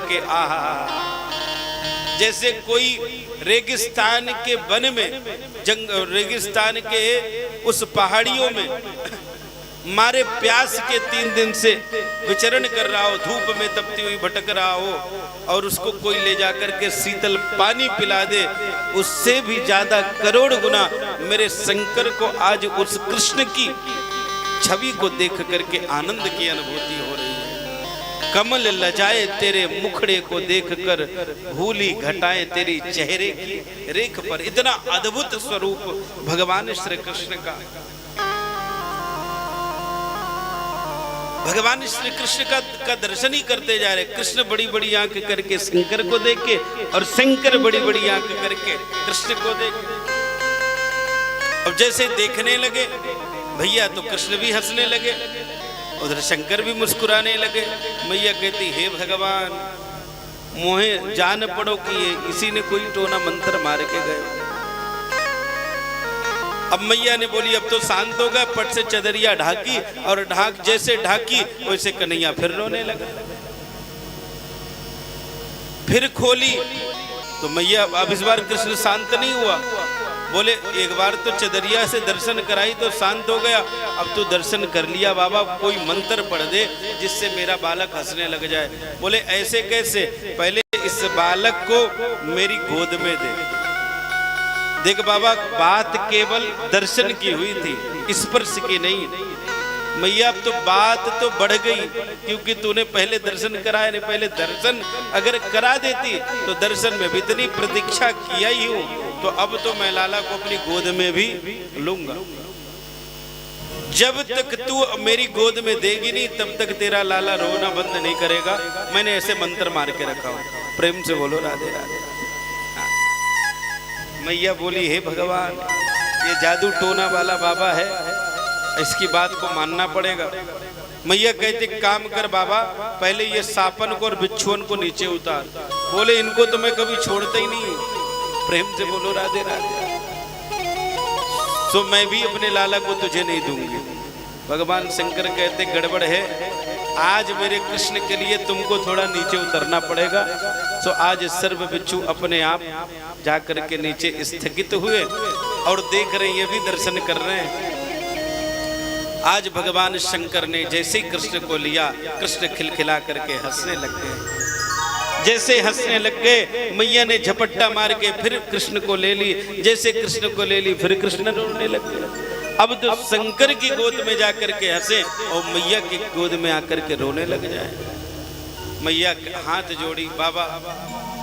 करके आहा, जैसे कोई रेगिस्तान के वन में, रेगिस्तान के उस पहाड़ियों में मारे प्यास के 3 दिन से विचरण कर रहा हो, धूप में तपती हुई भटक रहा हो, और उसको कोई ले जाकर के शीतल पानी पिला दे, उससे भी ज्यादा करोड़ गुना मेरे शंकर को आज उस कृष्ण की छवि को देख करके आनंद की अनुभूति हो रही है। कमल लजाए तेरे मुखड़े को देखकर, भूली घटाए तेरी चेहरे की रेख पर। इतना अद्भुत स्वरूप भगवान श्री कृष्ण का। भगवान श्री कृष्ण का दर्शन ही करते जा रहे। कृष्ण बड़ी बड़ी आंख करके शंकर को देखे, और शंकर बड़ी बड़ी आंख करके कृष्ण को देखे। अब जैसे देखने लगे भैया तो कृष्ण भी हंसने लगे, उधर शंकर भी मुस्कुराने लगे। मैया कहती, हे भगवान, मोहे जान पड़ो कि ये इसी ने कोई टोना मंत्र मार के गए। अब मैया ने बोली, अब तो शांत हो गया। पट से चदरिया ढाकी, और ढाक जैसे ढाकी वैसे कन्हैया फिर रोने लगा। फिर खोली तो मैया, अब इस बार कृष्ण शांत नहीं हुआ। बोले, एक बार तो चदरिया से दर्शन कराई तो शांत हो गया, अब तो दर्शन कर लिया बाबा, कोई मंत्र पढ़ दे जिससे मेरा बालक हंसने लग जाए। बोले, ऐसे कैसे? पहले इस बालक को मेरी गोद में दे। देख बाबा, बात केवल दर्शन की हुई थी, स्पर्श की नहीं। मैया, अब तो बात तो बढ़ गई, क्योंकि तूने पहले दर्शन कराया नहीं। पहले दर्शन अगर करा देती तो दर्शन में भी इतनी प्रतीक्षा किया ही हूं, तो अब तो मैं लाला को अपनी गोद में भी लूंगा। जब तक तू मेरी गोद में देगी नहीं, तब तक तेरा लाला रोना बंद नहीं करेगा। मैंने ऐसे मंत्र मार के रखा हूं। प्रेम से बोलो राधे राधे। मैया बोली, हे भगवान, ये जादू टोना वाला बाबा है, इसकी बात को मानना पड़ेगा। मैया कहते, काम कर बाबा, पहले ये सापन को और बिच्छुअन को नीचे उतार। बोले, इनको तो मैं कभी छोड़ता ही नहीं हूं। प्रेम से बोलो राधे राधे। तो मैं भी अपने लाला को तुझे नहीं दूंगी। भगवान शंकर कहते, गड़बड़ है, आज मेरे कृष्ण के लिए तुमको थोड़ा नीचे उतरना पड़ेगा। तो आज सर्व बिच्छू अपने आप जाकर के नीचे स्थगित हुए, और देख रहे हैं, ये भी दर्शन कर रहे हैं। आज भगवान शंकर ने जैसे ही कृष्ण को लिया, कृष्ण खिलखिला करके हंसने लग गए। जैसे हंसने लग गए, मैया ने झपट्टा मार के फिर कृष्ण को ले ली। जैसे कृष्ण को ले ली, फिर कृष्ण रोने लग गए। अब तो शंकर की गोद में जाकर के हंसे, और मैया की गोद में आकर के रोने लग जाए। मैया हाथ जोड़ी, बाबा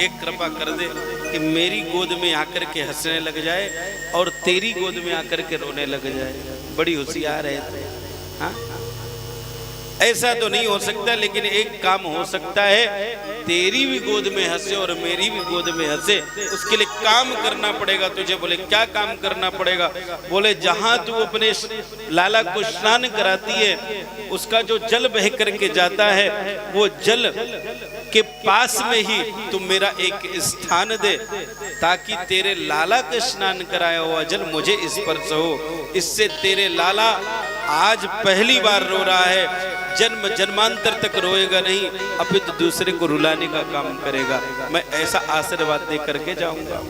एक कृपा कर दे कि मेरी गोद में आकर के हंसने लग जाए और तेरी गोद में आकर के रोने लग जाए। बड़ी होशियार है तो। हाँ, ऐसा तो नहीं हो सकता, लेकिन एक काम हो सकता है, तेरी भी गोद में हंसे और मेरी भी गोद में हंसे। उसके लिए काम करना पड़ेगा तुझे। बोले, क्या काम करना पड़ेगा? बोले, जहां तू अपने लाला को स्नान कराती है, उसका जो जल बह करके जाता है, वो जल के पास में ही तुम मेरा एक स्थान दे, ताकि तेरे लाला का स्नान कराया हुआ जल मुझे स्पर्श हो। इससे तेरे लाला आज पहली बार रो रहा है, जन्म जन्मांतर तक रोएगा नहीं, अपितु दूसरे को रुलाने का काम करेगा। मैं ऐसा आशीर्वाद दे करके जाऊंगा।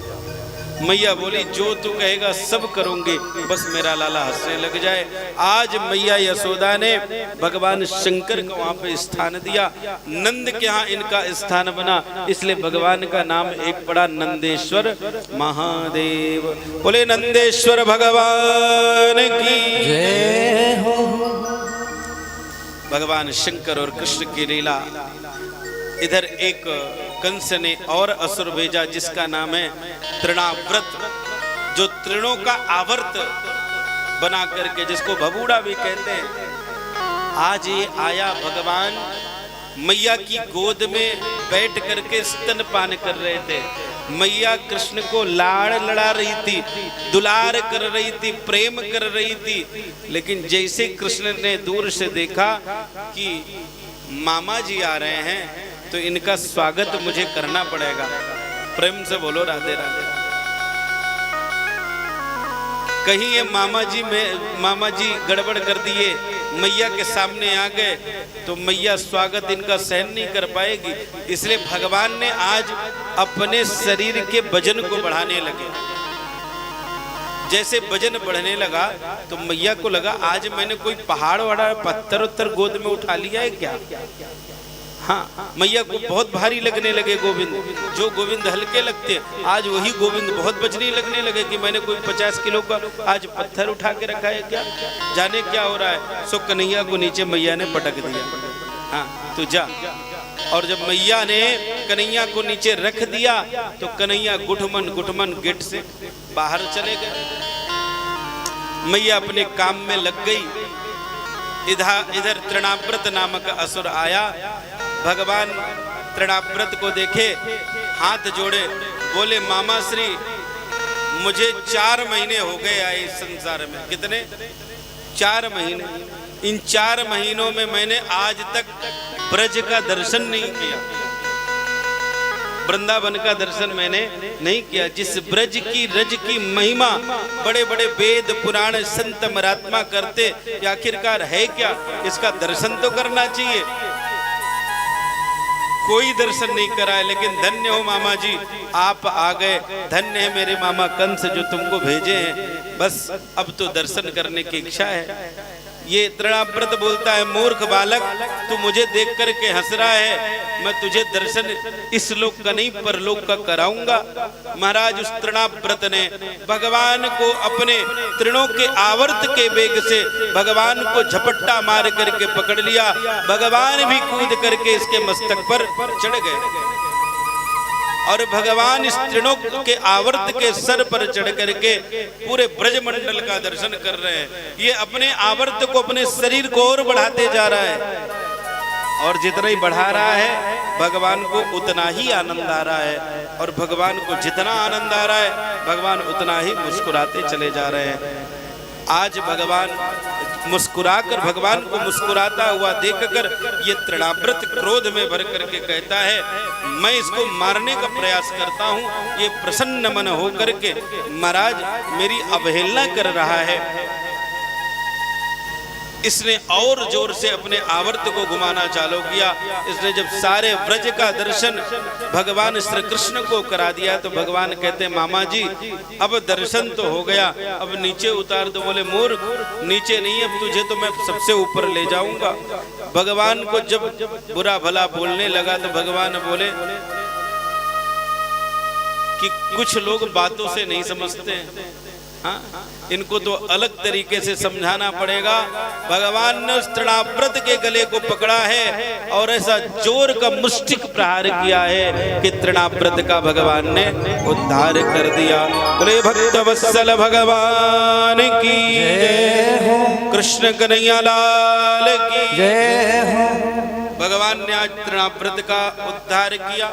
मैया बोली, जो तू कहेगा सब करूंगी, बस मेरा लाला हंसने लग जाए। आज मैया यशोदा ने भगवान शंकर को वहां पे स्थान दिया। नंद के यहाँ इनका स्थान बना, इसलिए भगवान का नाम एक पड़ा नंदेश्वर महादेव। बोले, नंदेश्वर भगवान की जय हो। भगवान शंकर और कृष्ण की लीला। इधर एक कंस ने और असुर भेजा, जिसका नाम है तृणाव्रत, जो तृणों का आवर्त बना करके, जिसको भबूड़ा भी कहते हैं। आज ये आया, भगवान मैया की गोद में बैठ करके स्तनपान कर रहे थे। मैया कृष्ण को लाड़ लड़ा रही थी, दुलार कर रही थी, प्रेम कर रही थी। लेकिन जैसे कृष्ण ने दूर से देखा कि मामा जी आ रहे हैं, तो इनका स्वागत मुझे करना पड़ेगा। प्रेम से बोलो राधे राधे। कहीं ये मामा जी गड़बड़ कर दिए, मैया के सामने आ गए तो मैया स्वागत इनका सहन नहीं कर पाएगी, इसलिए भगवान ने आज अपने शरीर के वजन को बढ़ाने लगे। जैसे वजन बढ़ने लगा तो मैया को लगा आज मैंने कोई पहाड़ वाड़ा पत्थर उत्तर गोद में उठा लिया है क्या। हाँ, मैया को बहुत भारी लगने लगे गोविंद। जो गोविंद हल्के लगते आज वही गोविंद बहुत बचने लगने लगे कि मैंने कोई 50 किलो का आज पत्थर उठा के रखा है क्या, जाने क्या हो रहा है। सो कन्हैया को नीचे मैया ने पटक दिया। हाँ तू जा। और जब मैया ने कन्हैया को नीचे रख दिया तो कन्हैया गुठमन गेट से बाहर चले गए। मैया अपने काम में लग गई। इधर तृणाव्रत नामक असुर आया। भगवान तृणाव्रत को देखे, हाथ जोड़े, बोले मामा श्री मुझे 4 महीने हो गए आए इस संसार में। कितने? 4 महीने। इन 4 महीनों में मैंने आज तक ब्रज का दर्शन नहीं किया, वृंदावन का दर्शन मैंने नहीं किया। जिस ब्रज की रज की महिमा बड़े बड़े वेद पुराण संत महात्मा करते, आखिरकार है क्या, इसका दर्शन तो करना चाहिए। कोई दर्शन नहीं करा है। लेकिन धन्य हो मामा जी, आप आ गए। धन्य है मेरे मामा कंस जो तुमको भेजे हैं। बस अब तो दर्शन करने की इच्छा है। ये तृणाव्रत बोलता है मूर्ख बालक, तू मुझे देख करके हंस रहा है, मैं तुझे दर्शन इस लोक का नहीं परलोक का कराऊंगा। महाराज उस तृणाव्रत ने भगवान को अपने तृणों के आवर्त के वेग से भगवान को झपट्टा मार करके पकड़ लिया। भगवान भी कूद करके इसके मस्तक पर चढ़ गए और भगवान इस तृणों के आवर्त के सर पर चढ़ करके पूरे ब्रजमंडल का दर्शन कर रहे हैं। ये अपने आवर्त को, अपने शरीर को और बढ़ाते जा रहा है और जितना ही बढ़ा रहा है भगवान को उतना ही आनंद आ रहा है। और भगवान को जितना आनंद आ रहा है भगवान उतना ही मुस्कुराते चले जा रहे हैं। आज भगवान मुस्कुराकर, भगवान को मुस्कुराता हुआ देखकर ये तृणाव्रत क्रोध में भर करके कहता है मैं इसको मारने का प्रयास करता हूँ। ये प्रसन्न मन हो करके महाराज मेरी अवहेलना कर रहा है। इसने और जोर से अपने आवर्त को घुमाना चालू किया। इसने जब सारे ब्रज का दर्शन भगवान श्री कृष्ण को करा दिया तो भगवान कहते मामा जी अब दर्शन तो हो गया, अब नीचे उतार दो। बोले मूर्ख, नीचे नहीं, अब तुझे तो मैं सबसे ऊपर ले जाऊंगा। भगवान को जब बुरा भला बोलने लगा तो भगवान बोले कि कुछ लोग बातों से नहीं समझते, हाँ इनको तो अलग तरीके से समझाना पड़ेगा। भगवान ने उस तृणाव्रत के गले को पकड़ा है और ऐसा जोर का मुष्टिक प्रहार किया है कि तृणाव्रत का भगवान ने उद्धार कर दिया। बोले भक्त वत्सल भगवान की जय, कृष्ण कन्हैया लाल की जय। भगवान ने आज तृणाव्रत का उद्धार किया,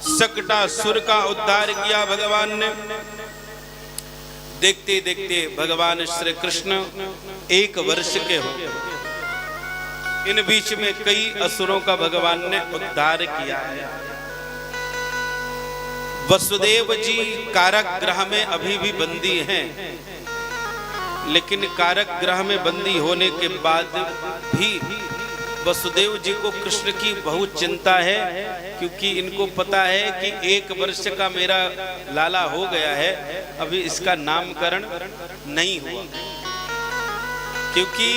सकटासुर का उद्धार किया भगवान ने। देखते देखते भगवान श्री कृष्ण 1 वर्ष के हो। इन बीच में कई असुरों का भगवान ने उद्धार किया है। वसुदेव जी कारागृह में अभी भी बंदी हैं, लेकिन कारागृह में बंदी होने के बाद भी वसुदेव जी को कृष्ण की बहुत चिंता है, क्योंकि इनको पता है कि 1 वर्ष का मेरा लाला हो गया है, अभी इसका नामकरण नहीं हुआ। क्योंकि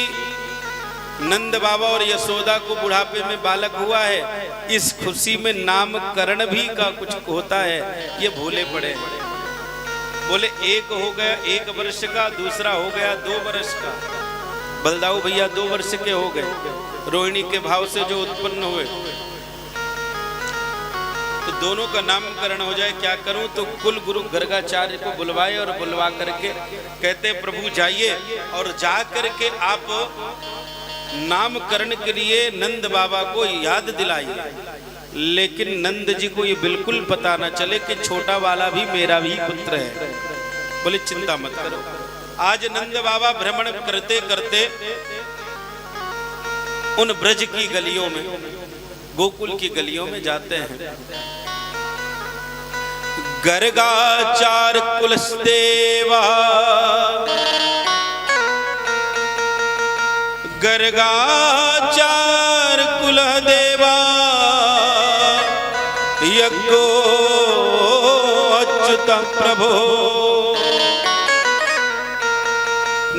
नंद बाबा और यशोदा को बुढ़ापे में बालक हुआ है, इस खुशी में नामकरण भी का कुछ होता है, ये भूले पड़े। बोले 1 हो गया 1 वर्ष का, दूसरा हो गया 2 वर्ष का। बलदाऊ भैया 2 वर्ष के हो गए, रोहिणी के भाव से जो उत्पन्न हुए, तो दोनों का नामकरण हो जाए। क्या करूं? तो कुल गुरु गर्गाचार्य को बुलवाए और बुलवा करके कहते प्रभु जाइए और जा करके आप नामकरण के लिए नंद बाबा को याद दिलाइए। लेकिन नंद जी को ये बिल्कुल पता न चले कि छोटा वाला भी मेरा भी पुत्र है। बोले चिंता मत करो। आज नंद बाबा भ्रमण करते करते उन ब्रज की गलियों में, गोकुल की गलियों में जाते हैं। गर्गाचार कुलस्तेवा गर्गाचार गर्गाचार कुल देवा यज्ञो अच्युत प्रभो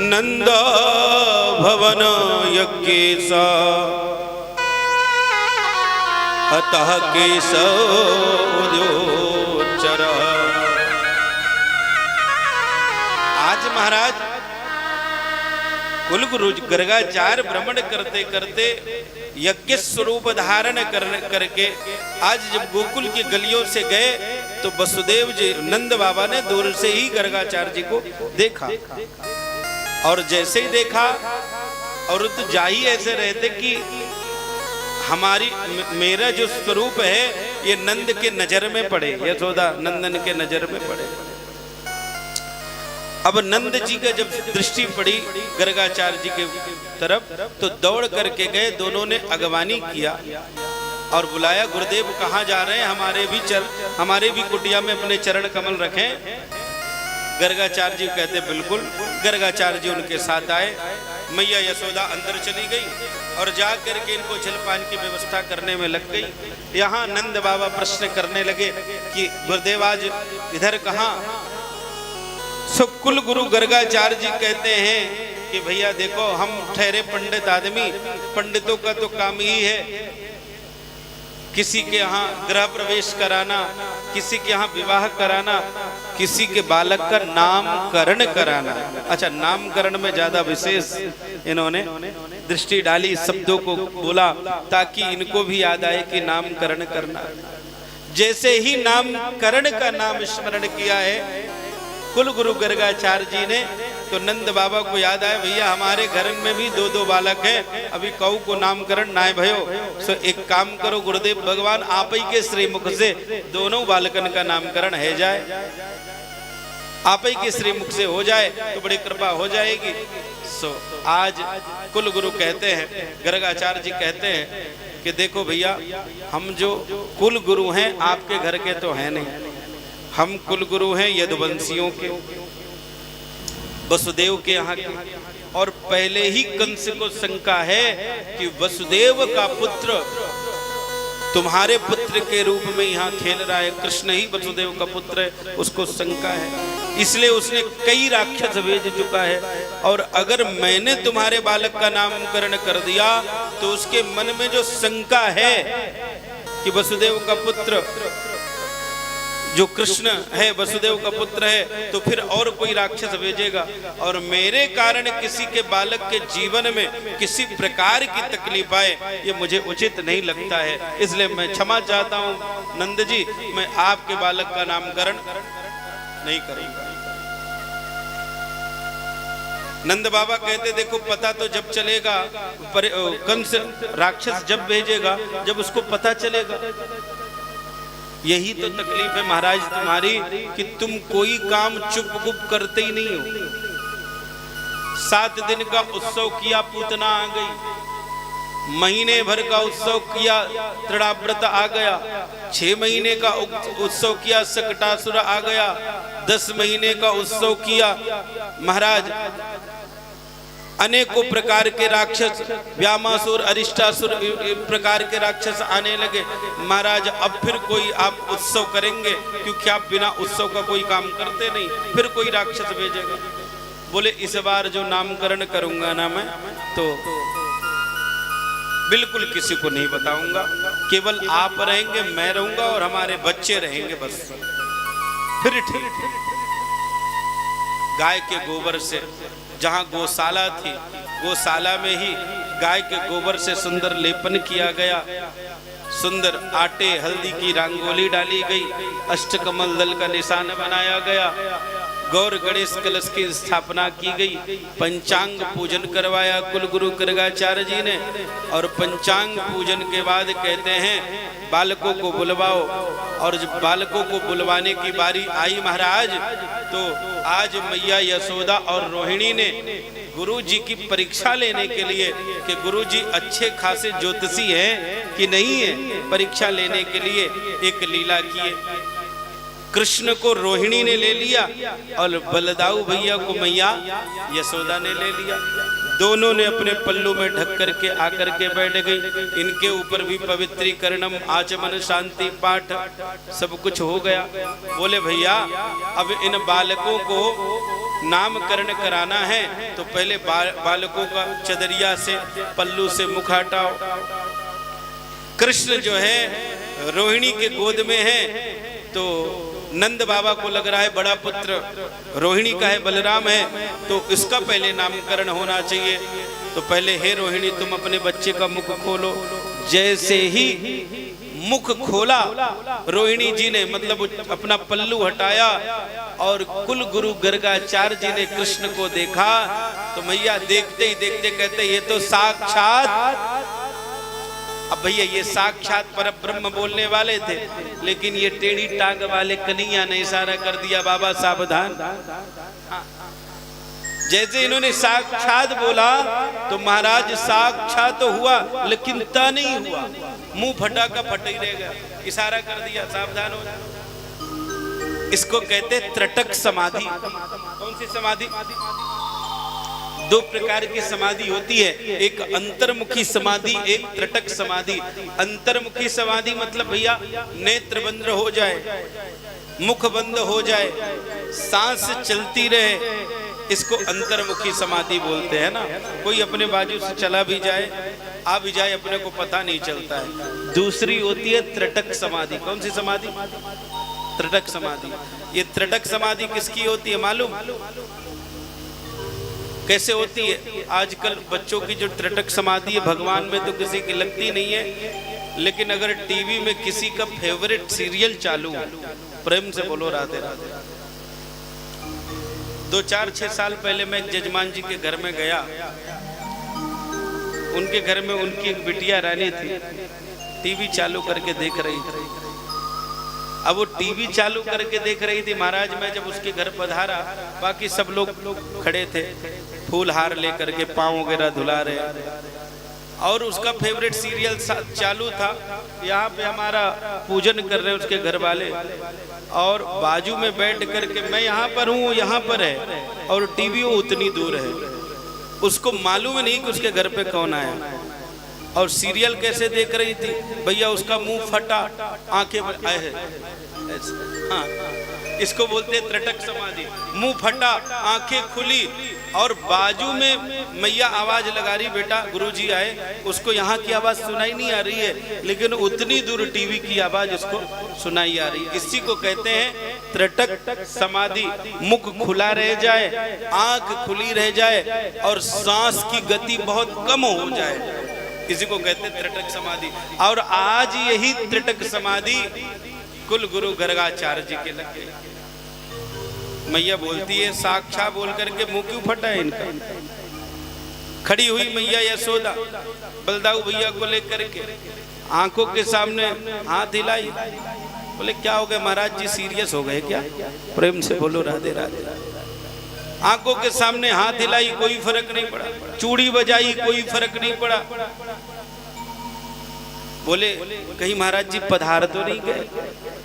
नंद भवन यज्ञेशा अतः केशवोद्योच्चर। आज महाराज कुलगुरु गर्गाचार भ्रमण करते करते यज्ञ स्वरूप धारण करके आज जब गोकुल की गलियों से गए तो वसुदेव जी नंद बाबा ने दूर से ही गर्गाचार्य जी को देखा और जैसे ही देखा और तो जा ही ऐसे रहते कि मेरा जो स्वरूप है ये नंद के नजर में पड़े, यशोदा नंदन के नजर में पड़े। अब नंद जी का जब दृष्टि पड़ी गर्गाचार्य जी के तरफ तो दौड़ करके गए, दोनों ने अगवानी किया और बुलाया, गुरुदेव कहाँ जा रहे हैं, हमारे भी कुटिया में अपने चरण कमल रखें। गर्गाचार्य जी कहते बिल्कुल। गर्गाचार्य जी उनके साथ आए। मैया यशोदा अंदर चली गई और जा करके इनको जलपान की व्यवस्था करने में लग गई। यहाँ नंद बाबा प्रश्न करने लगे कि गुरुदेव आज इधर कहाँ। सो कुल गुरु गर्गाचार्य जी कहते हैं कि भैया देखो हम ठहरे पंडित आदमी, पंडितों का तो काम ही है किसी के यहाँ गृह प्रवेश कराना, किसी के यहाँ विवाह कराना, किसी के बालक का नामकरण कराना। अच्छा, नामकरण में ज्यादा विशेष इन्होंने दृष्टि डाली, शब्दों को बोला ताकि इनको भी याद आए कि नामकरण करना। जैसे ही नामकरण का नाम स्मरण किया है कुल गुरु गर्गाचार्य जी ने तो नंद बाबा को याद आया, भैया हमारे घर में भी दो बालक हैं, अभी कऊ को नामकरण ना भयो। सो एक काम करो गुरुदेव भगवान आप ही के श्रीमुख से दोनों बालकन का नामकरण है जाए, आप ही के श्रीमुख से हो जाए तो बड़ी कृपा हो जाएगी। सो आज कुल गुरु कहते हैं, गर्गाचार्य जी कहते हैं कि देखो भैया हम जो कुल गुरु हैं आपके घर के तो हैं नहीं, हम कुल गुरु हैं यदुवंशियों के, वसुदेव के यहाँ के। और पहले ही कंस को शंका है कि वसुदेव का पुत्र तुम्हारे पुत्र के रूप में यहाँ खेल रहा है, कृष्ण ही वसुदेव का पुत्र है, उसको शंका है। इसलिए उसने कई राक्षस भेज चुका है और अगर मैंने तुम्हारे बालक का नामकरण कर दिया तो उसके मन में जो शंका है कि वसुदेव का पुत्र जो कृष्ण है वसुदेव का पुत्र है तो फिर और कोई राक्षस भेजेगा और मेरे कारण किसी के बालक के जीवन में किसी प्रकार की तकलीफ आए ये मुझे उचित नहीं लगता है। इसलिए मैं क्षमा चाहता हूँ नंद जी, मैं आपके बालक का नामकरण नहीं करूंगा। नंद बाबा कहते देखो पता तो जब चलेगा, कंस राक्षस जब भेजेगा जब उसको पता चलेगा। यही तो तकलीफ है महाराज तुम्हारी कि तुम कोई काम चुप गुप करते ही नहीं हो। 7 दिन का उत्सव किया पूतना आ गई, महीने भर का उत्सव किया तृणाव्रत आ गया, 6 महीने का उत्सव किया सकटासुर आ गया, 10 महीने का उत्सव किया महाराज अनेकों प्रकार के राक्षस व्यामासुर अरिष्टासुर प्रकार के राक्षस आने लगे। महाराज अब फिर कोई आप उत्सव करेंगे क्योंकि आप बिना उत्सव का कोई काम करते नहीं, फिर कोई राक्षस भेजेगा। बोले इस बार जो नामकरण करूंगा ना मैं तो बिल्कुल किसी को नहीं बताऊंगा, केवल आप रहेंगे, मैं रहूंगा और हमारे बच्चे रहेंगे बस। फिर ठीक गाय के गोबर से जहाँ गौशाला थी गौशाला में ही गाय के गोबर से सुंदर लेपन किया गया, सुंदर आटे हल्दी की रंगोली डाली गई, अष्टकमल दल का निशान बनाया गया, गौर गणेश कलश की स्थापना की गई, पंचांग पूजन करवाया कुल गुरु गर्गाचार्य जी ने। और पंचांग पूजन के बाद कहते हैं बालकों को बुलवाओ, और जब बालकों को बुलवाने की बारी आई महाराज तो आज मैया यशोदा और रोहिणी ने गुरु जी की परीक्षा लेने के लिए कि गुरु जी अच्छे खासे ज्योतिषी हैं कि नहीं है, परीक्षा लेने के लिए एक लीला किए। कृष्ण को रोहिणी ने ले लिया और बलदाऊ भैया को मैया यशोदा ने ले लिया। दोनों ने अपने पल्लू में ढक करके आकर के बैठ गई। इनके ऊपर भी पवित्रीकरणम आचमन शांति पाठ सब कुछ हो गया। बोले भैया अब इन बालकों को नामकरण कराना है तो पहले बालकों का चदरिया से पल्लू से मुख हटाओ। कृष्ण जो है रोहिणी के गोद में है तो नंद बाबा को लग रहा है बड़ा पुत्र रोहिणी का है, बलराम है, तो इसका पहले नामकरण होना चाहिए। तो पहले हे रोहिणी तुम अपने बच्चे का मुख खोलो। जैसे ही मुख खोला रोहिणी जी ने, मतलब अपना पल्लू हटाया और कुल गुरु गर्गाचार्य जी ने कृष्ण को देखा तो मैया देखते ही देखते कहते ये तो साक्षात, अब भैया ये साक्षात परब्रह्म बोलने वाले थे, लेकिन ये टेढ़ी टांग वाले कन्हैया ने इशारा कर दिया बाबा सावधान। जैसे इन्होंने साक्षात बोला तो महाराज साक्षात तो हुआ लेकिन ता नहीं हुआ, मुंह फटा का फटा ही रह गया। इशारा कर दिया सावधान हो जाए। इसको कहते त्रिटक समाधि। कौन सी समाधि? दो प्रकार की समाधि होती है, एक अंतर्मुखी समाधि, एक त्रिटक समाधि। अंतर्मुखी समाधि मतलब भैया नेत्र बंद हो जाए, मुख बंद हो जाए, सांस चलती रहे, इसको अंतर्मुखी समाधि बोलते हैं ना। कोई अपने बाजू से चला भी जाए आ भी जाए अपने को पता नहीं चलता है। दूसरी होती है त्रिटक समाधि। कौन सी समाधि? त्रिटक समाधि। ये त्रिटक समाधि किसकी होती है मालूम? कैसे होती है? आजकल बच्चों की जो त्रिटक समाधि है भगवान में तो किसी की लगती नहीं है, लेकिन अगर टीवी में किसी का फेवरेट सीरियल चालू, प्रेम से बोलो राधे राधे। 2-4-6 साल पहले मैं एक जजमान जी के घर में गया। उनके घर में उनकी एक बिटिया रानी थी, टीवी चालू करके देख रही थी। अब वो टीवी चालू करके देख रही थी। महाराज मैं जब उसके घर पधारा, बाकी सब लोग खड़े थे, फूल हार लेकर के पाँव वगैरह धुला रहे, और उसका फेवरेट सीरियल चालू था। यहाँ पे हमारा पूजन कर रहे उसके घर वाले, और बाजू में बैठ करके मैं यहाँ पर हूँ, यहाँ पर है, और टीवी वो उतनी दूर है। उसको मालूम ही नहीं कि उसके घर पे कौन आया। और सीरियल कैसे देख रही थी भैया? उसका मुंह फटा, आंखें आए हैं। हाँ, इसको बोलते हैं त्रिटक समाधि। मुंह फटा, आंखें खुली, और बाजू में मैया आवाज लगा रही बेटा गुरुजी आए। उसको यहाँ की आवाज सुनाई नहीं आ रही है, लेकिन उतनी दूर टीवी की आवाज उसको सुनाई आ रही है। इसी को कहते हैं त्रिटक समाधि। मुख खुला रह जाए, आंख खुली रह जाए, और सांस की गति बहुत कम हो जाए, इसी को कहते हैं त्रिटक समाधि। और आज यही त्रिटक समाधि कुल गुरु गर्गाचार्य जी के लगे। मैया बोलती है साक्षात बोल करके मुंह क्यों फटा है इनका? खड़ी हुई मैया यशोदा बलदाऊ भैया को लेकर के आंखों के सामने हाथ हिलाई। बोले क्या हो गया महाराज जी, सीरियस हो गए क्या? प्रेम से बोलो राधे राधे। आंखों के सामने हाथ हिलाई, कोई फर्क नहीं पड़ा। चूड़ी बजाई, कोई फर्क नहीं पड़ा। बोले कहीं महाराज जी पधार तो नहीं गए?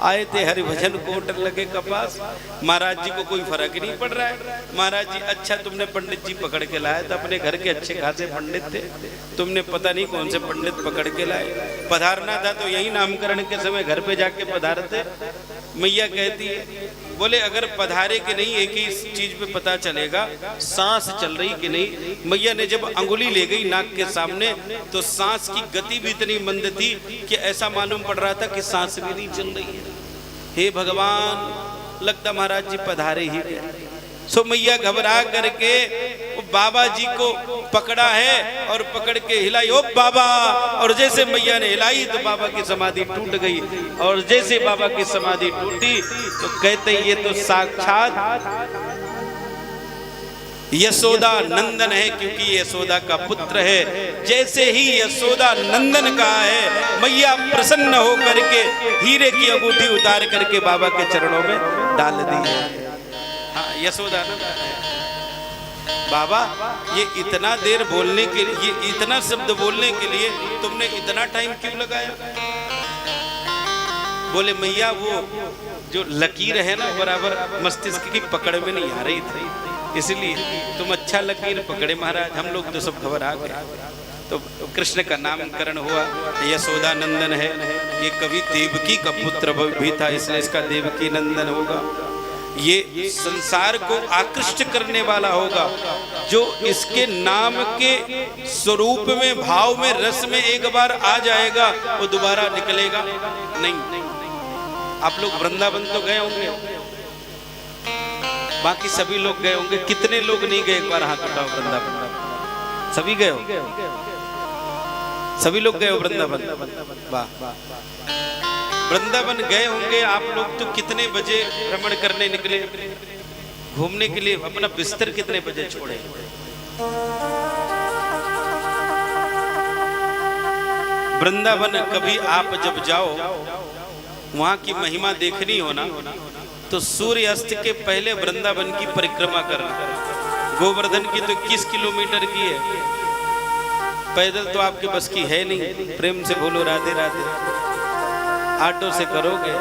आए थे हरिभजन कोट लगे कपास, महाराज जी को कोई फर्क ही नहीं पड़ रहा है। महाराज जी अच्छा तुमने पंडित जी पकड़ के लाए थे, अपने घर के अच्छे खासे पंडित थे, तुमने पता नहीं कौन से पंडित पकड़ के लाए। पधारना था तो यही नामकरण के समय घर पे जाके पधारते। मैया कहती है बोले अगर पधारे कि नहीं एक ही चीज पे पता चलेगा, सांस चल रही कि नहीं। मैया ने जब अंगुली ले गई नाक के सामने तो सांस की गति भी इतनी मंद थी कि ऐसा मालूम पड़ रहा था कि सांस भी नहीं चल रही है। हे भगवान, लगता महाराज जी पधारे ही गए। सो मैया घबरा करके बाबा जी को पकड़ा है और पकड़ के हिलाई, ओ बाबा। और जैसे मैया ने हिलाई तो बाबा की समाधि टूट गई, और जैसे बाबा की समाधि टूटी तो कहते ये तो साक्षात यशोदा नंदन है, क्योंकि यशोदा का पुत्र है। जैसे ही यशोदा नंदन का है, मैया प्रसन्न हो करके हीरे की अंगूठी उतार करके बाबा के चरणों में डाल दी। हाँ, यशोदा नंदन है। बाबा ये इतना देर बोलने के लिए, ये इतना शब्द बोलने के लिए तुमने इतना टाइम क्यों लगाया? बोले मैया वो जो लकीर है ना बराबर मस्तिष्क की पकड़ में नहीं आ रही थी, इसलिए तुम अच्छा लकीर पकड़े महाराज, हम लोग तो सब घबरा गए। तो कृष्ण का नामकरण हुआ, यशोदा नंदन है। ये कवि देवकी का पुत्र भी था, इसलिए इसका देवकी नंदन होगा। ये संसार को आकृष्ट करने वाला होगा, जो इसके नाम के स्वरूप में, भाव में, रस में एक बार आ जाएगा वो दोबारा निकलेगा नहीं। आप लोग वृंदावन तो गए होंगे, बाकी सभी लोग गए होंगे, कितने लोग नहीं गए एक बार हाथ उठाओ वृंदावन? सभी गए हो? सभी लोग गए हो वृंदावन? वाह, वृंदावन गए होंगे आप लोग। तो कितने बजे भ्रमण करने निकले घूमने के लिए? अपना बिस्तर कितने बजे छोड़े? वृंदावन कभी आप जब जाओ, वहां की महिमा देखनी हो ना, तो सूर्य अस्त के पहले वृंदावन की परिक्रमा करना। गोवर्धन की तो 21 किलोमीटर की है, पैदल तो आपके बस की है नहीं। प्रेम से बोलो राधे राधे। ऑटो से करोगे,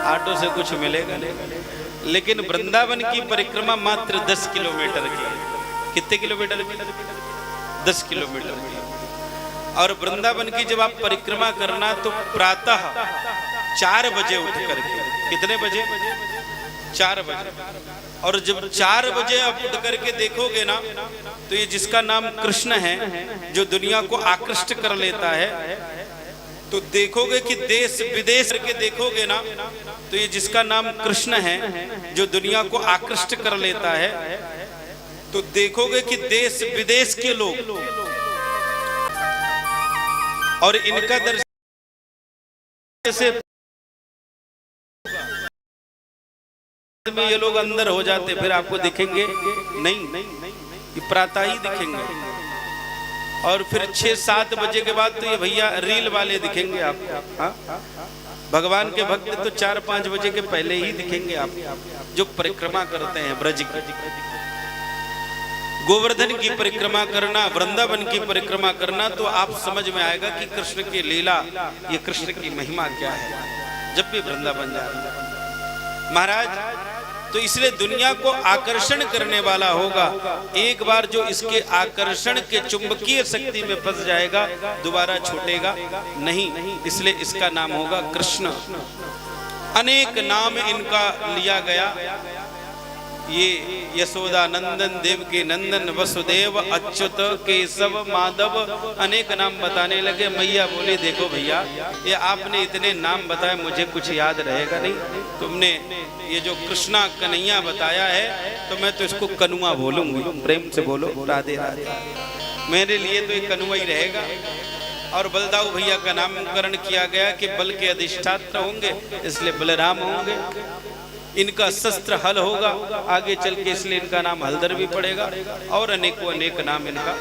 ऑटो से कुछ मिलेगा नहीं। लेकिन वृंदावन की परिक्रमा मात्र 10 किलोमीटर की है। कितने किलोमीटर की? 10 किलोमीटर की। और वृंदावन की जब आप परिक्रमा करना तो प्रातः 4 बजे उठ करके, कितने बजे? 4 बजे। और जब 4 बजे आप उठ करके देखोगे ना, तो ये जिसका नाम कृष्ण है, जो दुनिया को आकृष्ट कर लेता है, तो देखोगे कि देश विदेश के देखोगे ना, तो ये जिसका नाम कृष्ण है, जो दुनिया को आकृष्ट कर लेता है, तो देखोगे कि देश विदेश के लोग और इनका दर्शन से में ये लोग अंदर हो जाते, फिर आपको दिखेंगे नहीं, ये प्रातः ही दिखेंगे। और फिर 6-7 बजे के बाद तो ये भैया रील वाले दिखेंगे आपको। हाँ, भगवान के भक्त तो 4-5 बजे के पहले ही दिखेंगे आप, जो परिक्रमा करते हैं ब्रज की। गोवर्धन की परिक्रमा करना, वृंदावन की परिक्रमा करना, तो आप समझ में आएगा कि कृष्ण की लीला, ये कृष्ण की महिमा क्या है जब भी वृंदावन जा रहे हैं महाराज। तो इसलिए दुनिया को आकर्षण करने वाला होगा। एक बार जो इसके आकर्षण के चुंबकीय शक्ति में फंस जाएगा, दोबारा छूटेगा नहीं। इसलिए इसका नाम होगा कृष्ण। अनेक नाम इनका लिया गया। ये यशोदा नंदन, देवकी नंदन, वसुदेव, अच्युत, केशव, माधव, अनेक नाम बताने लगे। मैया बोले देखो भैया, ये आपने इतने नाम बताए, मुझे कुछ याद रहेगा नहीं। तुमने ये जो कृष्णा कन्हैया बताया है, तो मैं तो इसको कनुआ बोलूंगी। प्रेम से बोलो राधे राधे। मेरे लिए तो ये कनुआ ही रहेगा। और बलदाऊ भैया का नामकरण किया गया कि बल के अधिष्ठात्र होंगे, इसलिए बलराम होंगे। इनका शस्त्र हल होगा आगे चल के, इसलिए इनका नाम हलधर भी पड़ेगा। और अनेकों अनेक नाम इनका,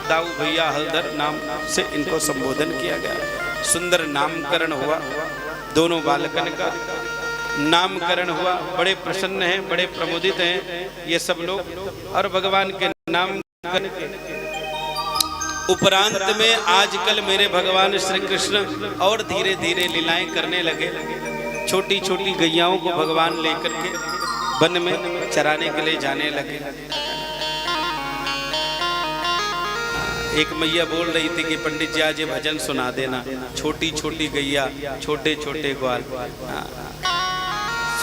दाऊ भैया हलधर नाम से इनको संबोधन किया गया। सुंदर नामकरण हुआ, दोनों बालकन का नामकरण हुआ। बड़े प्रसन्न हैं, बड़े प्रमोदित हैं ये सब लोग। और भगवान के नाम उपरांत में आजकल मेरे भगवान श्री कृष्ण और धीरे धीरे लीलाएं करने लगे। छोटी छोटी गैयाओं को भगवान लेकर के वन में चराने के लिए जाने लगे। एक मैया बोल रही थी कि पंडित जी आज ये भजन सुना देना, छोटी छोटी गैया, छोटे छोटे ग्वाल।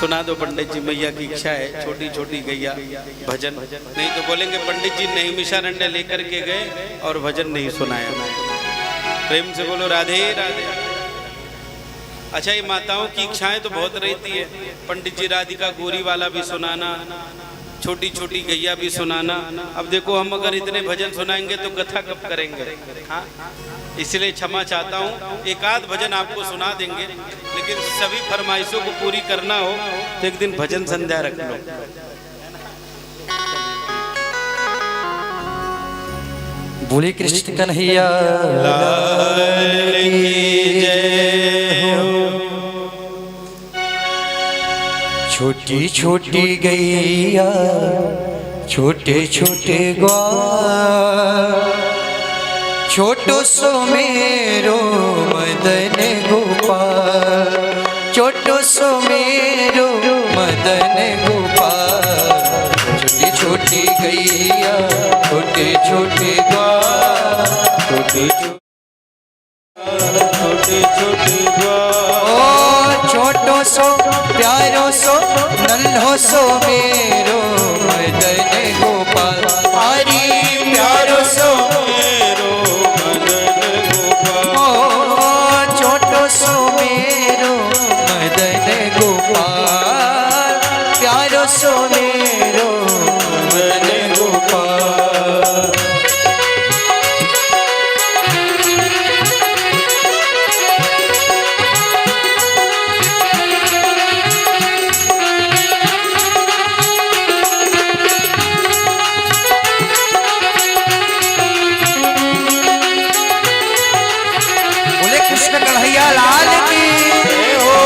सुना दो पंडित जी, मैया की इच्छा है, छोटी छोटी गैया भजन। नहीं तो बोलेंगे पंडित जी नहीं मिशारण्य लेकर के गए और भजन नहीं सुनाया। प्रेम से बोलो राधे राधे। अच्छा, ये माताओं की इच्छाएं तो बहुत रहती है। पंडित जी राधिका गोरी वाला भी सुनाना, छोटी छोटी गैया भी सुनाना। अब देखो हम अगर इतने भजन सुनाएंगे तो कथा कब करेंगे? हाँ, इसलिए क्षमा चाहता हूँ। एक आध भजन आपको सुना देंगे, लेकिन सभी फरमाइशों को पूरी करना हो तो एक दिन भजन संध्या रख लो। बोले कृष्ण कन्हैया लाल की जय हो। छोटी छोटी गैया, छोटे छोटे ग्वाल, छोटो सो मेरो मदन गोपाल, छोटो सो मेरो मदन गोपाल। छोटी छोटी गैया छोटे छोटे ग्वाल छोटे छोटे छोटे ओ छोटो सो प्यारो सो नन्हो सो मेरो मदन गोपाल हरी प्यारो सो मेरो मदन गोपाल ओ छोटो सो मेरो मदन गोपाल प्यारो सो मेरो मदन गोपाल कन्हैया लाल की हो।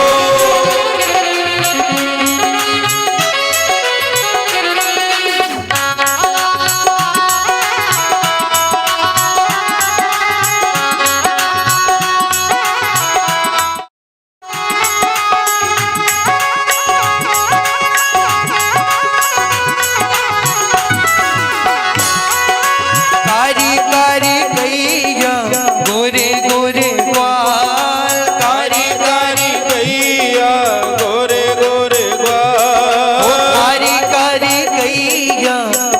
कारी कारी गैया गोरे गोरे ग्वाल कारी कारी गैया गोरे गोरे ग्वाल कारी कारी गैया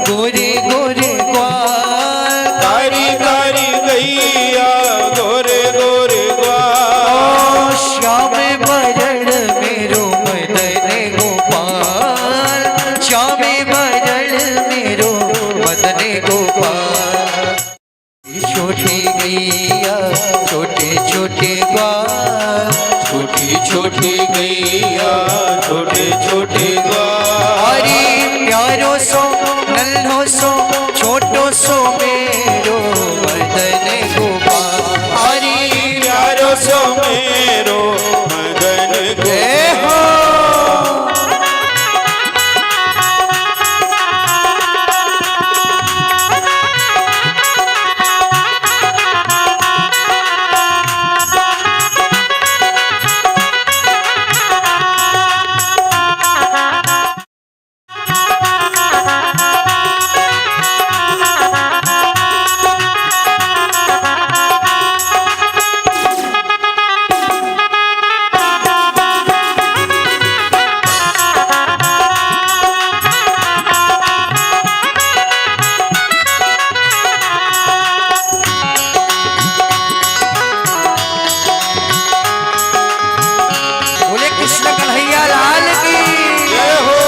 गोरे गोरे ग्वाल कारी कारी गैया गोरे गोरे ग्वाल श्याम बरण मेरो मदन गोपाल श्याम बरण मेरो मदन गोपाल छोटी गैया छोटे छोटे ग्वाल छोटी छोटी गैया छोटे छोटे ग्वाल हरी प्यारो सो नन्हो सो छोटो सो मेरो मदन गोपाल हरी प्यारो सो मेरो मदन जय हो। बोले कृष्ण कन्हैया लाल की जय हो।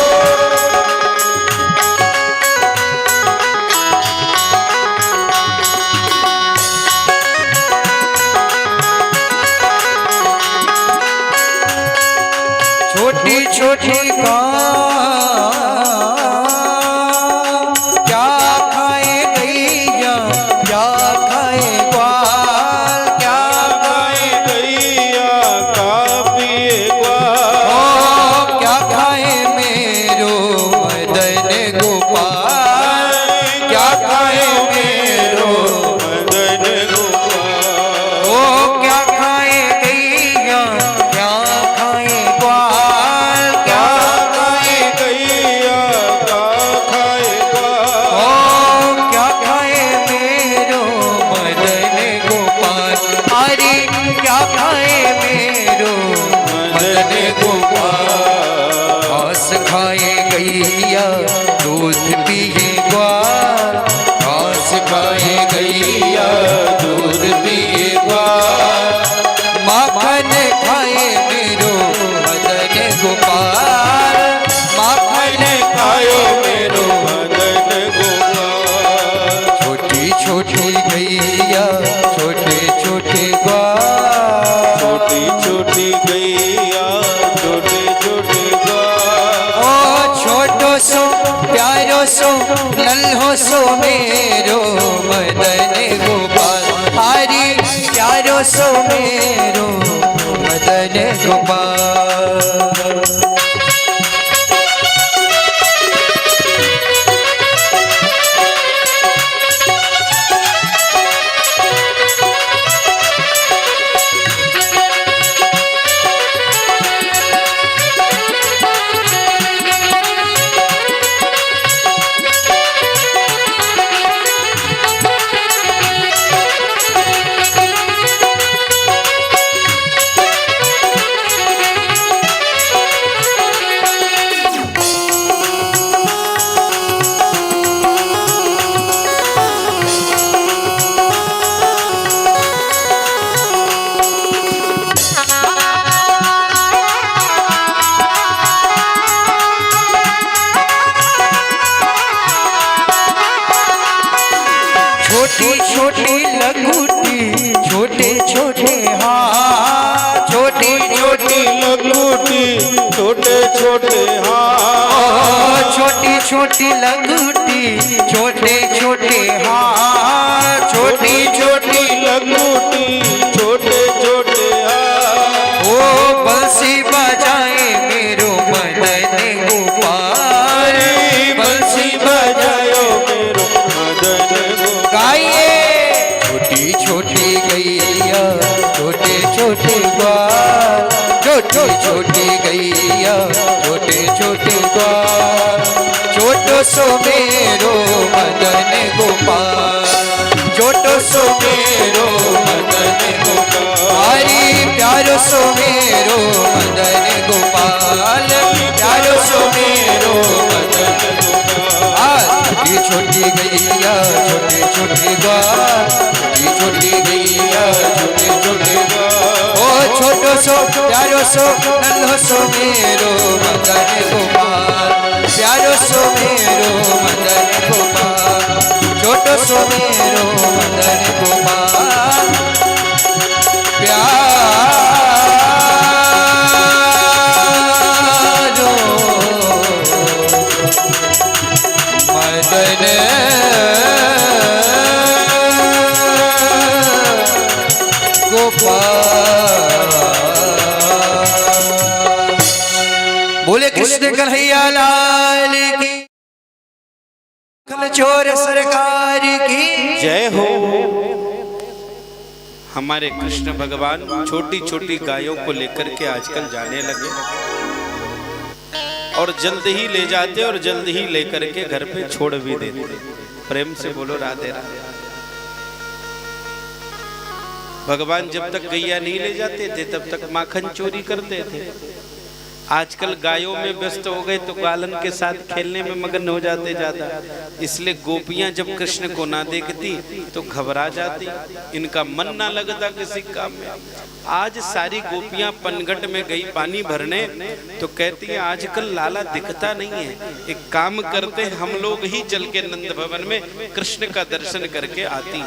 छोटी छोटी क्या खाए गैया क्या खाए ग्वाल क्या खाए गैया का पिए ग्वाल ओ क्या खाए मेरो मदन गोपाल क्या खाए मेरो मदन गोपाल ओ क्या खाए गैया क्या खाए ग्वाल क्या खाए गैया का खाए ग्वाल ओ क्या खाए मेरो मदन गोपाल हरी क्या खाए मेरो मदन गोपाल घास खाए गैया दूध पिए ग्वाल घास खाए गैया दूध पिए ग्वाल माखन खाए मेरो मदन गोपाल माखन खाए मेरो मदन गोपाल छोटी छोटी गैया छोटे छोटे ग्वाल छोटी छोटी गैया छोटे छोटे ग्वाल ओ छोटो सो प्यारो सो नन्हो सो मेरो मदन गोपाल हरी प्यारो सो मेरो मदन गोपाल छोटी लंगूटी छोटे छोटे हाथ, छोटी छोटी लंगूटी छोटे छोटे हाथ, ओ बंसी बजाए मेरो मदन गोपाल, बंसी बजायो मेरो मदन गोपाल। गाइए छोटी छोटी गैया छोटे छोटे ग्वाल, छोटी छोटी गैया छोटे छोटे ग्वाल, छोटो सो मेरो मदन गोपाल, छोटो सो मेरो मदन गोपाल, हरी प्यारो सो मेरो मदन गोपाल, प्यारो सो मेरो मदन गोपाल। छोटी छोटी गैया छोटे छोटे ग्वाल, छोटी छोटी गैया छोटे छोटे ग्वाल, ओ छोटो सो प्यारो सो नन्हो सो मेरो मदन गोपाल, प्यारो सो मेरो मदन गोपाल, छोटो सो मेरो मदन गोपाल, प्यारो मदन गोपाल। बोले कृष्ण कन्हैया लाल की, चोर सरकार की जय हो। हमारे कृष्ण भगवान छोटी छोटी गायों को लेकर के आजकल जाने लगे और जल्द ही ले जाते और जल्द ही लेकर के घर पे छोड़ भी देते। प्रेम से बोलो राधे राधे। भगवान जब तक गैया नहीं ले जाते थे तब तक माखन चोरी करते थे। आजकल गायों में व्यस्त हो गए तो गालन के साथ खेलने में मगन हो जाते ज्यादा, इसलिए गोपियां जब कृष्ण को ना देखती तो घबरा जाती, इनका मन ना लगता किसी काम में। आज सारी गोपियां पनघट में गई पानी भरने तो कहती है आजकल लाला दिखता नहीं है, एक काम करते हम लोग ही चल के नंद भवन में कृष्ण का दर्शन करके आती।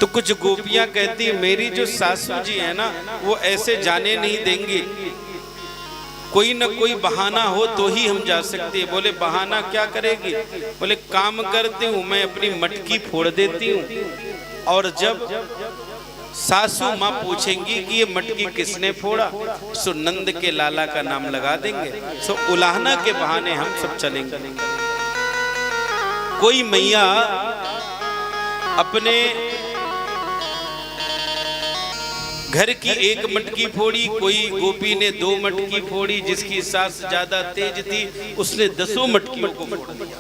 तो कुछ गोपियां कहती मेरी जो सासू जी है ना वो ऐसे जाने नहीं देंगी, कोई न कोई बहाना हो तो ही हम जा सकते हैं। बोले बहाना क्या करेगी? बोले काम करती हूँ मैं अपनी मटकी फोड़ देती हूँ और जब सासू माँ पूछेंगी कि ये मटकी किसने फोड़ा सो नंद के लाला का नाम लगा देंगे, सो उलाहना के बहाने हम सब चलेंगे। कोई मैया अपने घर की एक मटकी फोड़ी, कोई गोपी ने 2 मटकी फोड़ी, जिसकी सास ज्यादा तेज थी उसने 10 मटकियों को फोड़ दिया।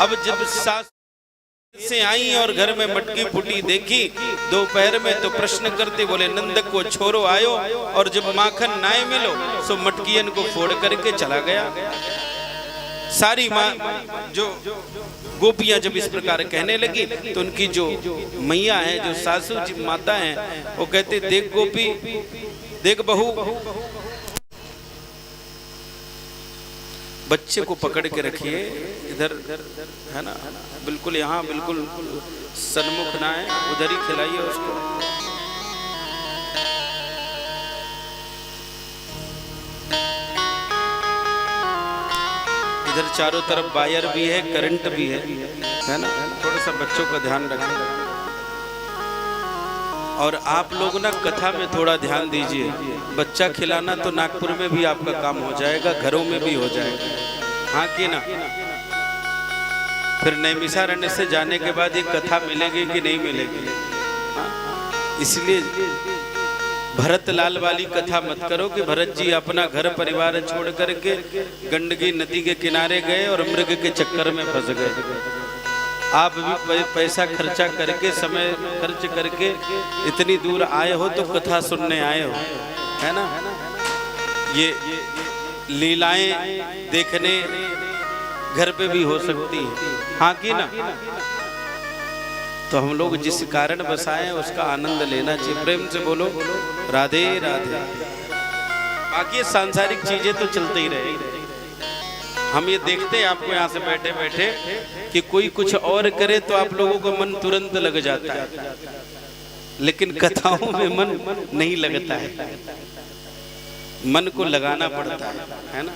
अब जब सास से आई और घर में मटकी फूटी देखी दोपहर में तो प्रश्न करते, बोले नंद को छोरो आयो और जब माखन नाय मिलो सो मटकियन को फोड़ करके चला गया। सारी माँ जो गोपियां जब इस प्रकार कहने लगी तो उनकी जो मैया है, जो सासू जी माता हैं, वो कहते देख गोपी, देख बहू, बच्चे को पकड़ के रखिए इधर, है ना, बिल्कुल यहाँ बिल्कुल सन्मुख ना है, उधर ही खिलाइए उसको। इधर चारों तरफ वायर भी है, करंट भी है ना, थोड़ा सा बच्चों का ध्यान रखें। और आप लोग ना कथा में थोड़ा ध्यान दीजिए, बच्चा खिलाना तो नागपुर में भी आपका काम हो जाएगा, घरों में भी हो जाएगा, हाँ कि ना। फिर नैमिषारण्य से जाने के बाद ये कथा मिलेगी कि नहीं मिलेगी, हाँ? इसलिए भरत लाल वाली कथा मत करो कि भरत जी अपना घर परिवार छोड़ करके गंडकी नदी के किनारे गए और मृग के चक्कर में फंस गए। आप भी पैसा खर्चा करके, समय खर्च करके इतनी दूर आए हो तो कथा सुनने आए हो, है ना। ये लीलाएं देखने घर पे भी हो सकती है, हाँ कि ना। तो हम लोग जिस कारण बसाए उसका आनंद लेना चाहिए। प्रेम से बोलो राधे राधे। बाकी सांसारिक चीजें तो चलते ही रहेंगे। हम ये देखते हैं आपको यहाँ से बैठे बैठे कि कोई कुछ और करे तो आप लोगों का मन तुरंत लग जाता है, लेकिन कथाओं में मन नहीं लगता है, मन को लगाना पड़ता है ना।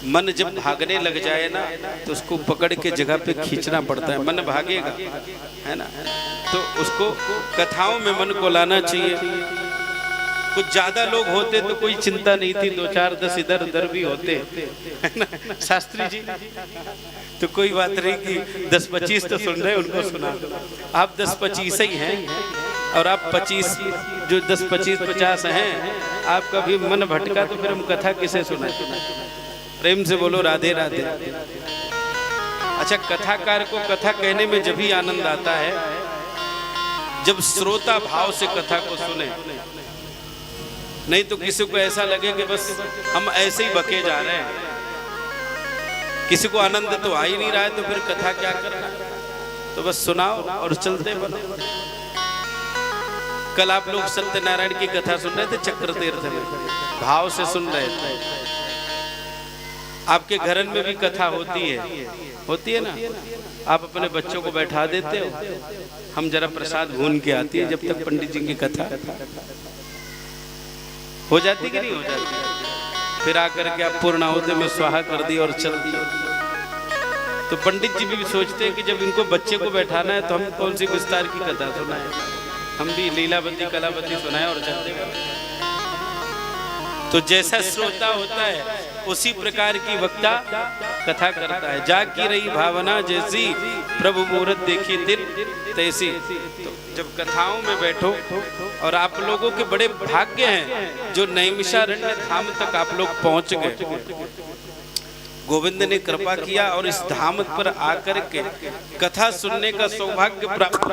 मन जब भागने लग जाए ना तो उसको पकड़ के जगह पे खींचना पड़ता है। मन भागेगा, है ना, तो उसको कथाओं में मन को लाना चाहिए। कुछ ज्यादा लोग होते तो कोई चिंता नहीं थी, 2 4 10 इधर उधर भी होते, है ना शास्त्री जी, तो कोई बात नहीं कि 10 25 तो सुन रहे उनको सुना। आप 10 25 ही हैं, और आप 25 जो 10 25 50 हैं, आपका भी मन भटका तो फिर हम कथा किसे सुनाए। प्रेम से बोलो राधे राधे। अच्छा, कथाकार को कथा कहने में जब भी आनंद आता है जब श्रोता भाव से कथा को सुने, नहीं तो किसी को ऐसा लगे कि बस हम ऐसे ही बके जा रहे हैं, किसी को आनंद तो आ ही नहीं रहा है, तो फिर कथा क्या करना। तो बस सुनाओ और चलते बनो। कल आप लोग सत्यनारायण की कथा सुन रहे थे चक्र तीर्थ में, भाव से सुन रहे थे। आपके घरन में भी कथा होती है ना, आप अपने बच्चों को बैठा देते हो, हम जरा प्रसाद भून के आती है जब तक पंडित जी की कथा हो जाती कि नहीं हो जाती, फिर आकर के आप पूर्णाहुति में स्वाहा कर दी और चल दी। तो पंडित जी भी सोचते हैं कि जब इनको बच्चे को बैठाना है तो हम कौन सी विस्तार की कथा सुनाएं, हम भी लीलावती कलावती सुनाएं और चलते गए। तो जैसा श्रोता होता है उसी प्रकार की वक्ता कथा करता है। जाकी रही भावना जैसी प्रभु मूरत देखी दिल तैसी। तो जब कथाओं में बैठो, और आप लोगों के बड़े भाग्य हैं जो नैमिषारण्य धाम तक आप लोग पहुंच गए। गोविंद ने कृपा किया और इस धाम पर आकर के कथा सुनने का सौभाग्य प्राप्त।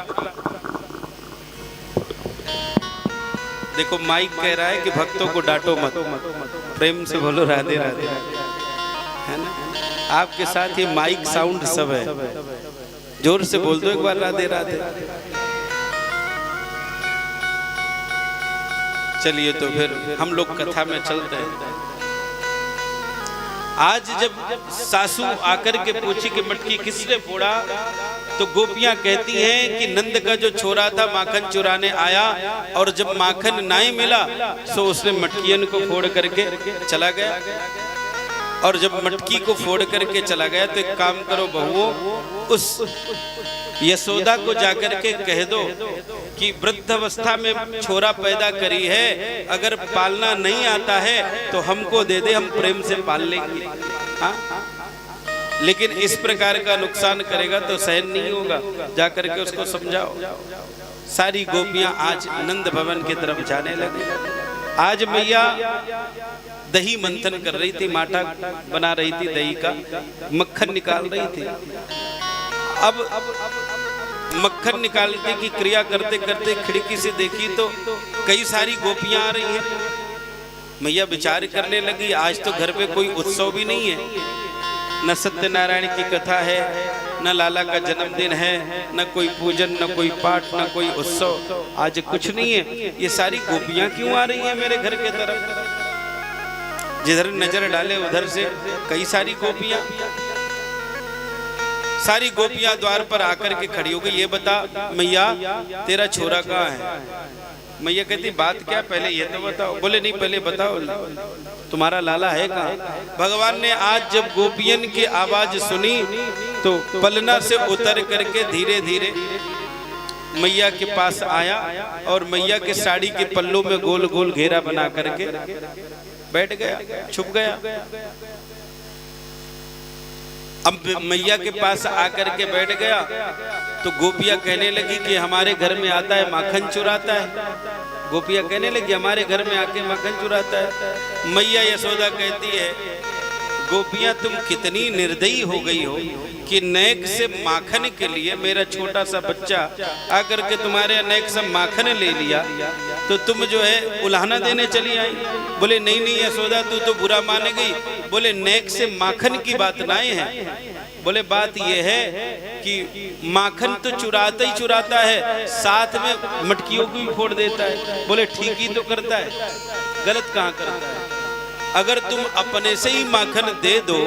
देखो माइक कह रहा है कि भक्तों को डांटो मत, प्रेम से बोलो राधे राधे, है ना। आपके साथ ये माइक साउंड सब है, जोर से बोल दो एक बार राधे राधे। चलिए तो फिर हम लोग कथा में चलते हैं। आज जब सासू आकर के पूछी कि मटकी किसने फोड़ा, तो गोपियां कहती हैं कि नंद का जो छोरा था माखन चुराने आया, और जब माखन नहीं मिला तो उसने मटकियन को फोड़ करके चला गया। और जब मटकी को फोड़ करके चला गया तो एक काम करो बहुओं, उस यशोदा को जाकर के कह दो कि वृद्ध अवस्था में छोरा पैदा करी है, अगर पालना नहीं आता है तो हमको दे दे, हम प्रेम से पाल लेंगे। हाँ, लेकिन इस प्रकार का नुकसान करेगा तो सहन नहीं होगा, जाकर के उसको समझाओ। सारी गोपियां आज नंद भवन की तरफ जाने लगी। आज मैया दही मंथन कर रही थी, माठा बना रही थी, दही का मक्खन निकाल रही थी। अब मक्खन निकालने की क्रिया करते करते खिड़की से देखी तो कई सारी गोपियां आ रही हैं। मैया विचार करने लगी, आज तो घर पे कोई उत्सव भी नहीं है, न सत्यनारायण की कथा है, न लाला का जन्मदिन है, न कोई पूजन, न कोई पाठ, न कोई उत्सव, आज कुछ नहीं है। ये सारी गोपियां क्यों आ रही हैं मेरे घर के तरफ? जिधर नजर डाले उधर से कई सारी गोपियां, सारी गोपियां द्वार पर आकर के खड़ी हो गई। ये बता मैया तेरा छोरा कहाँ है? मैया कहती बात क्या, पहले ये तो बताओ। बोले नहीं पहले बताओ तुम्हारा लाला है कहाँ? भगवान ने आज जब गोपियन की आवाज सुनी तो पलना से उतर करके धीरे धीरे मैया के पास आया और मैया के साड़ी के पल्लों में गोल गोल घेरा बना करके बैठ गया, छुप गया। अब मैया के पास आकर के बैठ गया तो गोपियां कहने लगी कि हमारे घर में आता है माखन चुराता है। गोपियां कहने लगी हमारे घर में आके माखन चुराता है। मैया यशोदा कहती है गोपियां तुम कितनी निर्दयी हो गई हो कि नेक से माखन के लिए मेरा छोटा सा बच्चा आकर के तुम्हारे नेक से माखन ले लिया तो तुम जो है उलाहना देने चली आई। बोले नहीं नहीं यशोदा तू तो बुरा मान गई। बोले नेक से माखन की बात नहीं है, बोले बात यह है कि माखन तो चुराता ही चुराता है, साथ में मटकियों को भी फोड़ देता है। बोले ठीक ही तो करता है, गलत कहाँ करता है। अगर तुम अपने से ही माखन दे दो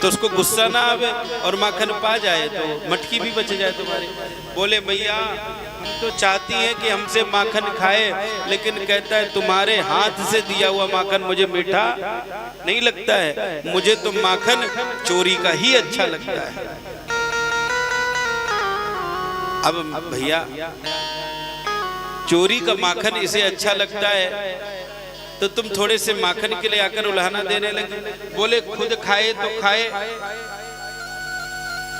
तो उसको गुस्सा ना आवे और माखन पा जाए तो मटकी भी बच जाए तुम्हारी। बोले भैया हम तो चाहती हैं कि हमसे माखन खाए, लेकिन कहता है तुम्हारे हाथ से दिया हुआ माखन मुझे मीठा नहीं लगता है, मुझे तो माखन चोरी का ही अच्छा लगता है। अब भैया चोरी का माखन इसे अच्छा लगता है तो तुम थोड़े से माखन के लिए आकर उल्हाना देने लगे। बोले खुद खाए तो खाए,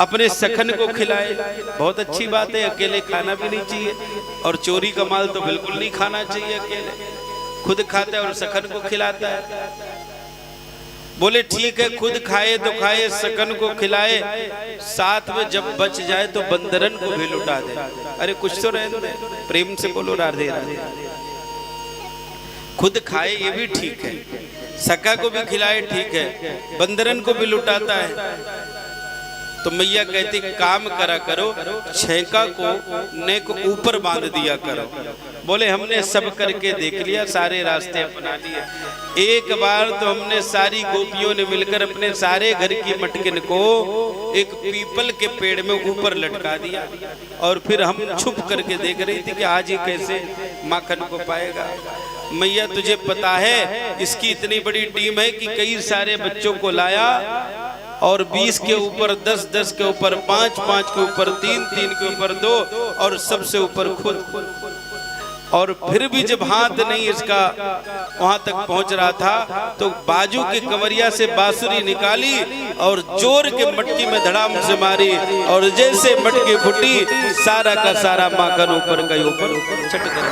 अपने सखन को खिलाए, बहुत अच्छी बात है, अकेले खाना भी नहीं चाहिए, और चोरी का माल तो बिल्कुल नहीं खाना चाहिए अकेले, खुद खाता है और सखन को खिलाता है। बोले ठीक है, खुद खाए तो खाए, सकन को खिलाए, साथ में जब बच जाए तो बंदरन को भी लुटा दे। अरे कुछ तो रहे दे, प्रेम से बोलो राधे राधे। खुद खाए ये भी ठीक है, सका को भी खिलाए ठीक है, बंदरन को भी लुटाता है। तो मैया कहती काम करा करो, छेका को नेक ऊपर बांध दिया करो। बोले हमने सब करके देख लिया, सारे रास्ते अपना लिए। एक बार तो हमने सारी गोपियों ने मिलकर अपने सारे घर की मटकिन को एक पीपल के पेड़ में ऊपर लटका दिया, और फिर हम छुप करके देख रही थी कि आज ही कैसे माखन को पाएगा। मैया तुझे पता है इसकी इतनी बड़ी टीम है कि कई सारे बच्चों को लाया, और 20 के ऊपर 10, 10 के ऊपर 5, 5 के ऊपर 3, 3 के ऊपर 2, और सबसे ऊपर खुद। और फिर भी जब हाथ नहीं इसका वहां तक पहुंच रहा था तो बाजू के कमरिया से बांसुरी निकाली और जोर के मटकी में धड़ाम से मारी, और जैसे मटकी फूटी सारा का सारा माखन ऊपर का ऊपर छट कर।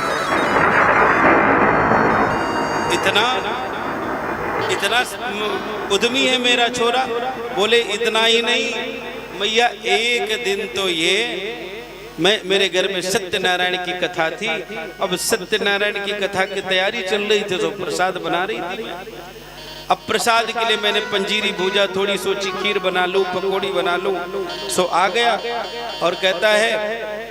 इतना उद्यमी है मेरा छोरा। बोले इतना ही नहीं मैया, एक दिन तो ये मेरे घर में सत्यनारायण की कथा थी। अब सत्यनारायण की कथा की तैयारी चल रही थी तो प्रसाद बना रही थी। अब प्रसाद के लिए मैंने पंजीरी भूजा, थोड़ी सोची खीर बना लूं, पकौड़ी बना लूं। सो आ गया और कहता है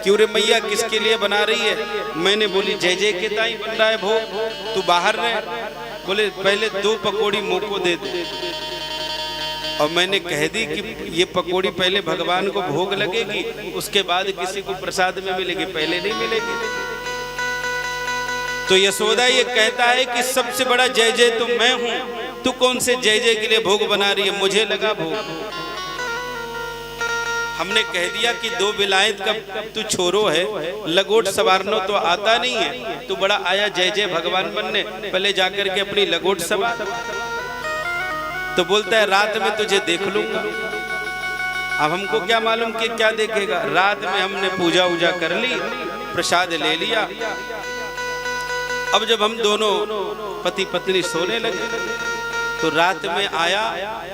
क्यों रे मैया किसके लिए बना रही है? मैंने बोली जय जय के ताई बन रहा है भोग, तू बाहर रह। बोले पहले 2 पकौड़ी मुंह को दे दे। और मैंने कह दी कि ये पकौड़ी पहले भगवान को भोग लगेगी, उसके बाद किसी को प्रसाद में मिलेगी, पहले नहीं मिलेगी। तो यशोदा ये कहता है कि सबसे बड़ा जय जय तो मैं हूं, तू कौन से जय जय के लिए भोग बना रही है? मुझे लगा भोग। हमने कह दिया कि 2 विलायत का तू छोरो है, लगोट सवारनो तो आता नहीं है, तू बड़ा आया जय जय भगवान बनने, पहले जाकर के अपनी लगोट सवार। तो बोलता है रात में तुझे देख लूंगा। अब हमको क्या मालूम कि क्या देखेगा। रात में हमने पूजा वूजा कर ली, प्रसाद ले लिया। अब जब हम दोनों पति पत्नी सोने लगे तो रात में आया,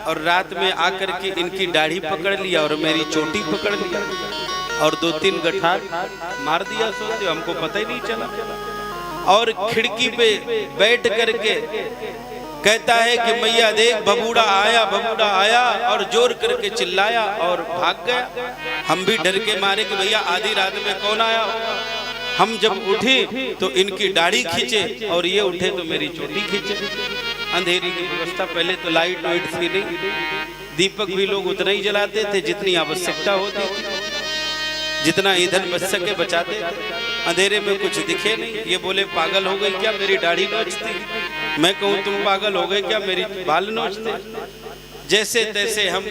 और रात में आकर के इनकी दाढ़ी पकड़ लिया और मेरी चोटी पकड़ लिया, और 2-3 गठार मार दिया सोते, हमको पता ही नहीं चला। और खिड़की पे बैठ करके कहता है कि मैया देख बबूढ़ा आया, और जोर करके चिल्लाया और भाग गया। हम भी डर के मारे कि भैया आधी रात में कौन आया। हम जब उठे तो इनकी दाढ़ी खींचे, और ये उठे तो मेरी चोटी खींचे। अंधेरी की व्यवस्था, पहले तो लाइट वाइट थी नहीं, दीपक भी लोग उतना ही जलाते थे जितनी आवश्यकता होती थी, जितना ईंधन बच सके बचाते थे। अंधेरे में कुछ दिखे नहीं। ये बोले पागल हो गई क्या, मेरी दाढ़ी नोचती? मैं कहूँ तुम पागल हो गए क्या, मेरी बाल नोचते? जैसे तैसे हम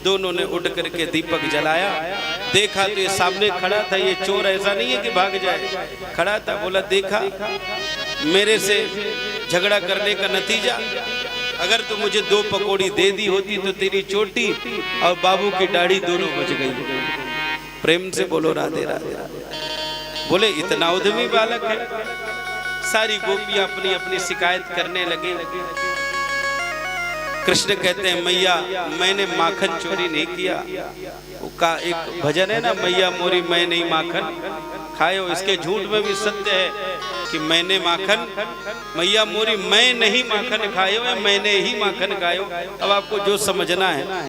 दोनों ने उठ करके दीपक जलाया। देखा तो ये सामने खड़ा था। ये चोर ऐसा नहीं है कि भाग जाए, खड़ा था। बोला देखा मेरे से झगड़ा करने का नतीजा, अगर तो मुझे 2 पकौड़ी दे दी होती तो तेरी चोटी और बाबू की दाढ़ी दोनों बच गई। प्रेम से बोलो राधे राधे। बोले इतना उद्यमी बालक है। सारी गोपियां अपनी अपनी शिकायत करने लगी। कृष्ण कहते हैं मैया मैंने माखन चोरी नहीं किया। का एक भजन है ना, मैया मोरी मैं नहीं माखन खायो। इसके झूठ में भी सत्य है कि मैंने माखन, मैया मोरी मैं नहीं माखन खायो, मैंने ही माखन खायो। अब आपको जो समझना है